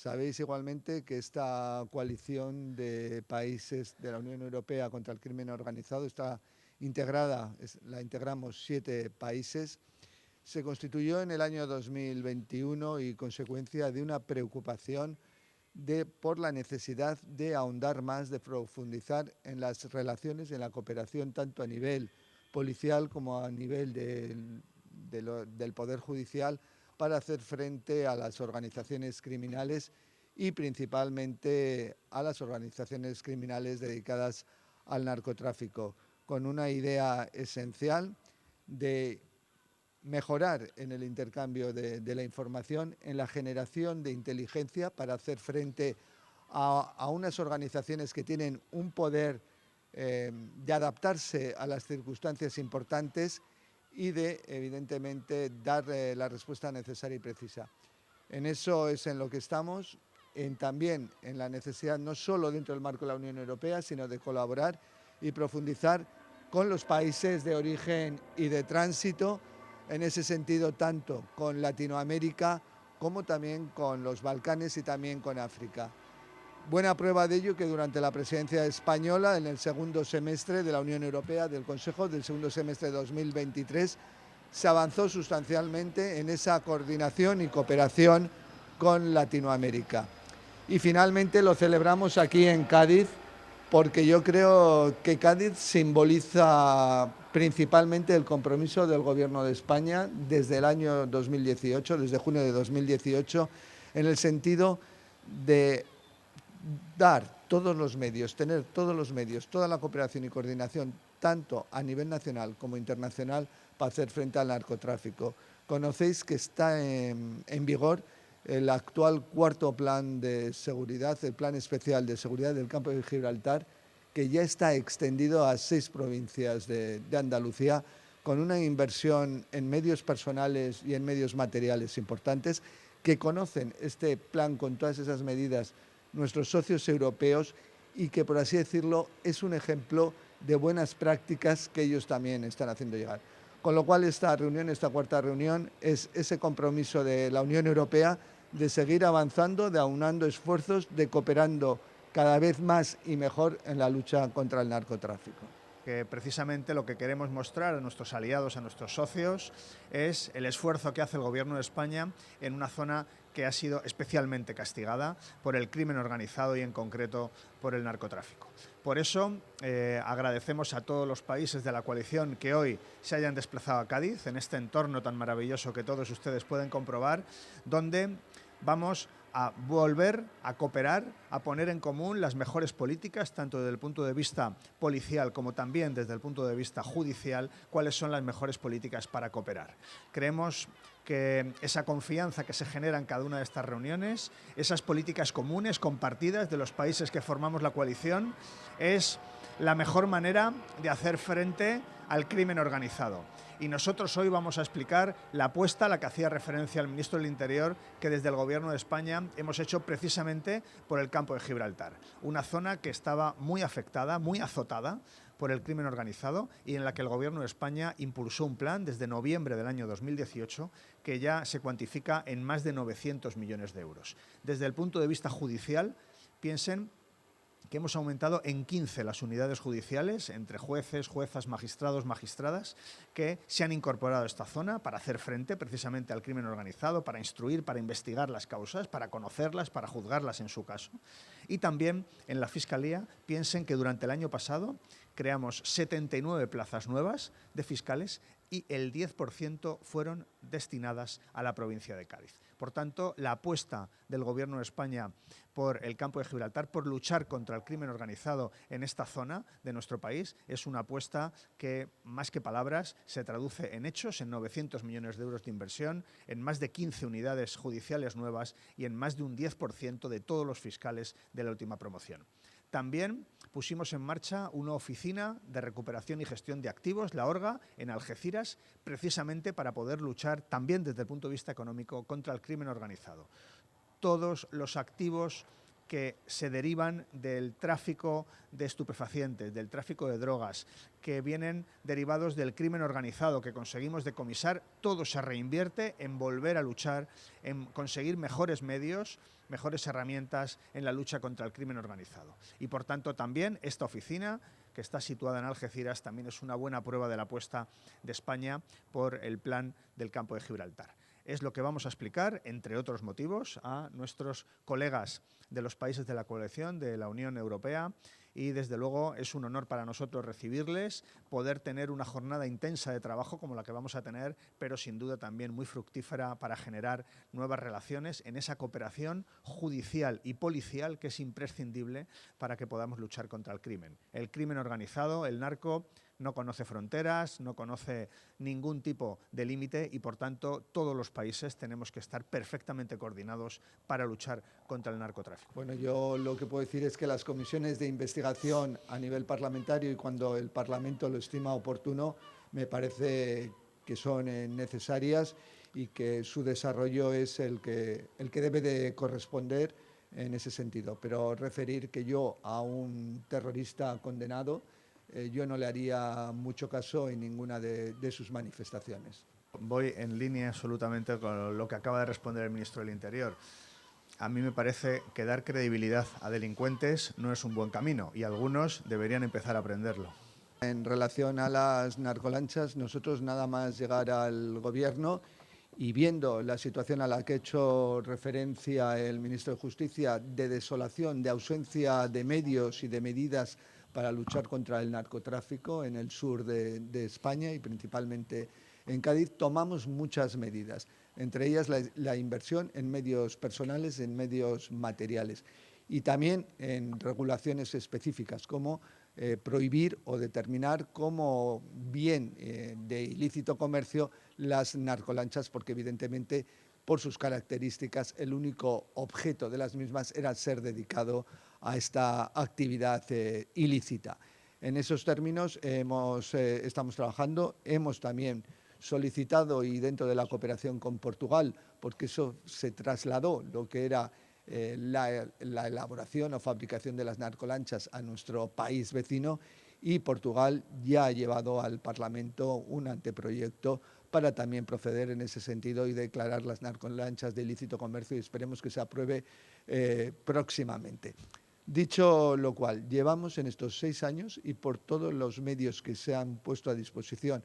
Sabéis igualmente que esta coalición de países de la Unión Europea contra el crimen organizado está integrada, la integramos 7 países. Se constituyó en el año 2021 y consecuencia de una preocupación por la necesidad de ahondar más, de profundizar en las relaciones y en la cooperación tanto a nivel policial como a nivel del Poder Judicial para hacer frente a las organizaciones criminales y principalmente a las organizaciones criminales dedicadas al narcotráfico, con una idea esencial de mejorar en el intercambio de la información, en la generación de inteligencia para hacer frente a unas organizaciones que tienen un poder de adaptarse a las circunstancias importantes y de, evidentemente, dar la respuesta necesaria y precisa. En eso es en lo que estamos, también en la necesidad, no solo dentro del marco de la Unión Europea, sino de colaborar y profundizar con los países de origen y de tránsito, en ese sentido, tanto con Latinoamérica como también con los Balcanes y también con África. Buena prueba de ello que durante la presidencia española, en el segundo semestre de la Unión Europea, del Consejo, del segundo semestre de 2023, se avanzó sustancialmente en esa coordinación y cooperación con Latinoamérica. Y finalmente lo celebramos aquí en Cádiz, porque yo creo que Cádiz simboliza principalmente el compromiso del Gobierno de España desde el año 2018, desde junio de 2018, en el sentido de dar todos los medios, tener todos los medios, toda la cooperación y coordinación, tanto a nivel nacional como internacional, para hacer frente al narcotráfico. Conocéis que está en vigor el actual cuarto plan de seguridad, el plan especial de seguridad del campo de Gibraltar, que ya está extendido a 6 provincias de Andalucía, con una inversión en medios personales y en medios materiales importantes, que conocen este plan con todas esas medidas nuestros socios europeos y que, por así decirlo, es un ejemplo de buenas prácticas que ellos también están haciendo llegar. Con lo cual esta reunión, esta cuarta reunión, es ese compromiso de la Unión Europea de seguir avanzando, de aunando esfuerzos, de cooperando cada vez más y mejor en la lucha contra el narcotráfico. Que precisamente lo que queremos mostrar a nuestros aliados, a nuestros socios, es el esfuerzo que hace el Gobierno de España en una zona que ha sido especialmente castigada por el crimen organizado y en concreto por el narcotráfico. Por eso agradecemos a todos los países de la coalición que hoy se hayan desplazado a Cádiz, en este entorno tan maravilloso que todos ustedes pueden comprobar, donde vamos a volver a cooperar, a poner en común las mejores políticas, tanto desde el punto de vista policial como también desde el punto de vista judicial, cuáles son las mejores políticas para cooperar. Creemos que esa confianza que se genera en cada una de estas reuniones, esas políticas comunes, compartidas de los países que formamos la coalición, es la mejor manera de hacer frente al crimen organizado. Y nosotros hoy vamos a explicar la apuesta a la que hacía referencia el ministro del Interior, que desde el Gobierno de España hemos hecho precisamente por el campo de Gibraltar, una zona que estaba muy afectada, muy azotada por el crimen organizado y en la que el Gobierno de España impulsó un plan desde noviembre del año 2018 que ya se cuantifica en más de 900 millones de euros. Desde el punto de vista judicial, piensen que hemos aumentado en 15 las unidades judiciales entre jueces, juezas, magistrados, magistradas que se han incorporado a esta zona para hacer frente precisamente al crimen organizado, para instruir, para investigar las causas, para conocerlas, para juzgarlas en su caso. Y también en la Fiscalía, piensen que durante el año pasado creamos 79 plazas nuevas de fiscales y el 10% fueron destinadas a la provincia de Cádiz. Por tanto, la apuesta del Gobierno de España por el campo de Gibraltar, por luchar contra el crimen organizado en esta zona de nuestro país, es una apuesta que, más que palabras, se traduce en hechos, en 900 millones de euros de inversión, en más de 15 unidades judiciales nuevas y en más de un 10% de todos los fiscales de la última promoción. También pusimos en marcha una oficina de recuperación y gestión de activos, la ORGA, en Algeciras, precisamente para poder luchar también desde el punto de vista económico contra el crimen organizado. Todos los activos que se derivan del tráfico de estupefacientes, del tráfico de drogas, que vienen derivados del crimen organizado que conseguimos decomisar, todo se reinvierte en volver a luchar, en conseguir mejores medios, mejores herramientas en la lucha contra el crimen organizado. Y por tanto también esta oficina, que está situada en Algeciras, también es una buena prueba de la apuesta de España por el plan del campo de Gibraltar. Es lo que vamos a explicar, entre otros motivos, a nuestros colegas de los países de la coalición de la Unión Europea y, desde luego, es un honor para nosotros recibirles, poder tener una jornada intensa de trabajo como la que vamos a tener, pero sin duda también muy fructífera para generar nuevas relaciones en esa cooperación judicial y policial que es imprescindible para que podamos luchar contra el crimen. El crimen organizado, el narco, no conoce fronteras, no conoce ningún tipo de límite y, por tanto, todos los países tenemos que estar perfectamente coordinados para luchar contra el narcotráfico. Bueno, yo lo que puedo decir es que las comisiones de investigación a nivel parlamentario y cuando el Parlamento lo estima oportuno, me parece que son necesarias y que su desarrollo es el que debe de corresponder en ese sentido. Pero referir que yo a un terrorista condenado, yo no le haría mucho caso en ninguna de sus manifestaciones. Voy en línea absolutamente con lo que acaba de responder el ministro del Interior. A mí me parece que dar credibilidad a delincuentes no es un buen camino y algunos deberían empezar a aprenderlo. En relación a las narcolanchas, nosotros nada más llegar al Gobierno y viendo la situación a la que ha hecho referencia el ministro de Justicia de desolación, de ausencia de medios y de medidas para luchar contra el narcotráfico en el sur de España y principalmente en Cádiz, tomamos muchas medidas, entre ellas la inversión en medios personales, en medios materiales y también en regulaciones específicas como prohibir o determinar como bien de ilícito comercio las narcolanchas, porque evidentemente por sus características el único objeto de las mismas era ser dedicado a esta actividad ilícita. En esos términos estamos trabajando, hemos también solicitado y dentro de la cooperación con Portugal, porque eso se trasladó lo que era la elaboración o fabricación de las narcolanchas a nuestro país vecino y Portugal ya ha llevado al Parlamento un anteproyecto para también proceder en ese sentido y declarar las narcolanchas de ilícito comercio y esperemos que se apruebe próximamente. Dicho lo cual, llevamos en estos 6 años y por todos los medios que se han puesto a disposición,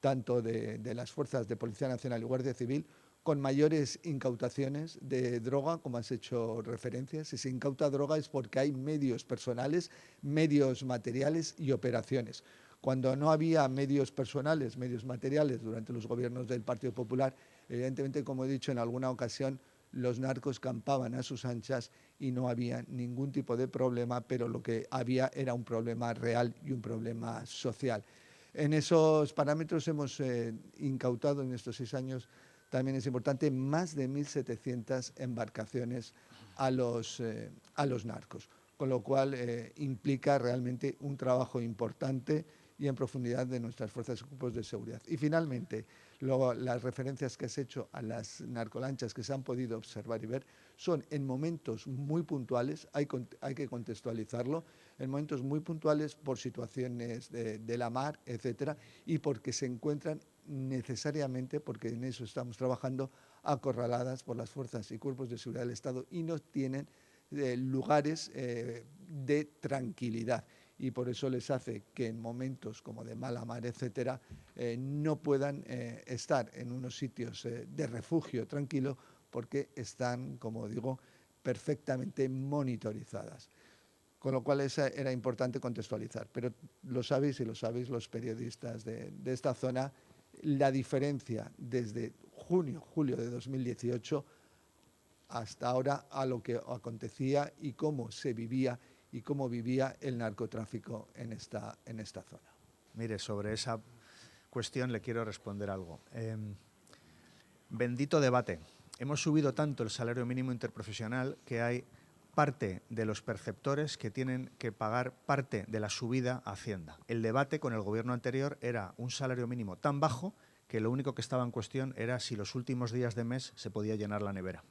tanto de las fuerzas de Policía Nacional y Guardia Civil, con mayores incautaciones de droga, como has hecho referencia. Si se incauta droga es porque hay medios personales, medios materiales y operaciones. Cuando no había medios personales, medios materiales durante los gobiernos del Partido Popular, evidentemente, como he dicho en alguna ocasión, los narcos campaban a sus anchas y no había ningún tipo de problema, pero lo que había era un problema real y un problema social. En esos parámetros hemos incautado en estos 6 años, también es importante, más de 1.700 embarcaciones a los narcos, con lo cual implica realmente un trabajo importante y en profundidad de nuestras fuerzas y cuerpos de seguridad. Y finalmente, las referencias que has hecho a las narcolanchas que se han podido observar y ver son en momentos muy puntuales, hay que contextualizarlo, en momentos muy puntuales por situaciones de la mar, etcétera, y porque se encuentran necesariamente, porque en eso estamos trabajando, acorraladas por las fuerzas y cuerpos de seguridad del Estado y no tienen lugares de tranquilidad. Y por eso les hace que en momentos como de mala mar, etcétera, no puedan estar en unos sitios de refugio tranquilo porque están, como digo, perfectamente monitorizadas. Con lo cual era importante contextualizar. Pero lo sabéis y lo sabéis los periodistas de esta zona, la diferencia desde julio de 2018 hasta ahora a lo que acontecía y cómo se vivía y cómo vivía el narcotráfico en esta zona. Mire, sobre esa cuestión le quiero responder algo. Bendito debate. Hemos subido tanto el salario mínimo interprofesional que hay parte de los perceptores que tienen que pagar parte de la subida a Hacienda. El debate con el gobierno anterior era un salario mínimo tan bajo que lo único que estaba en cuestión era si los últimos días de mes se podía llenar la nevera.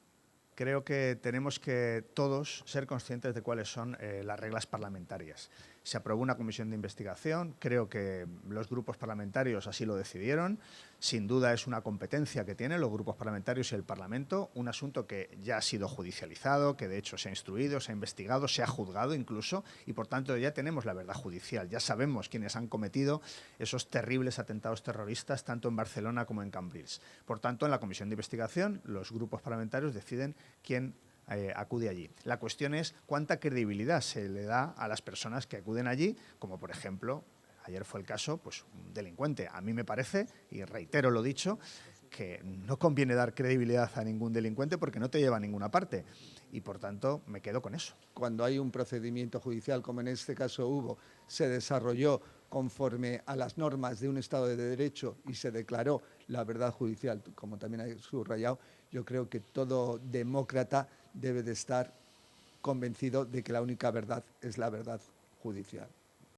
creo que tenemos que todos ser conscientes de cuáles son las reglas parlamentarias. Se aprobó una comisión de investigación, creo que los grupos parlamentarios así lo decidieron. Sin duda es una competencia que tienen los grupos parlamentarios y el Parlamento, un asunto que ya ha sido judicializado, que de hecho se ha instruido, se ha investigado, se ha juzgado incluso, y por tanto ya tenemos la verdad judicial, ya sabemos quiénes han cometido esos terribles atentados terroristas tanto en Barcelona como en Cambrils. Por tanto, en la comisión de investigación los grupos parlamentarios deciden quién acude allí. La cuestión es cuánta credibilidad se le da a las personas que acuden allí, como por ejemplo, ayer fue el caso, pues un delincuente. A mí me parece, y reitero lo dicho, que no conviene dar credibilidad a ningún delincuente porque no te lleva a ninguna parte y por tanto me quedo con eso. Cuando hay un procedimiento judicial, como en este caso hubo, se desarrolló conforme a las normas de un Estado de Derecho y se declaró la verdad judicial, como también hay subrayado, yo creo que todo demócrata debe de estar convencido de que la única verdad es la verdad judicial.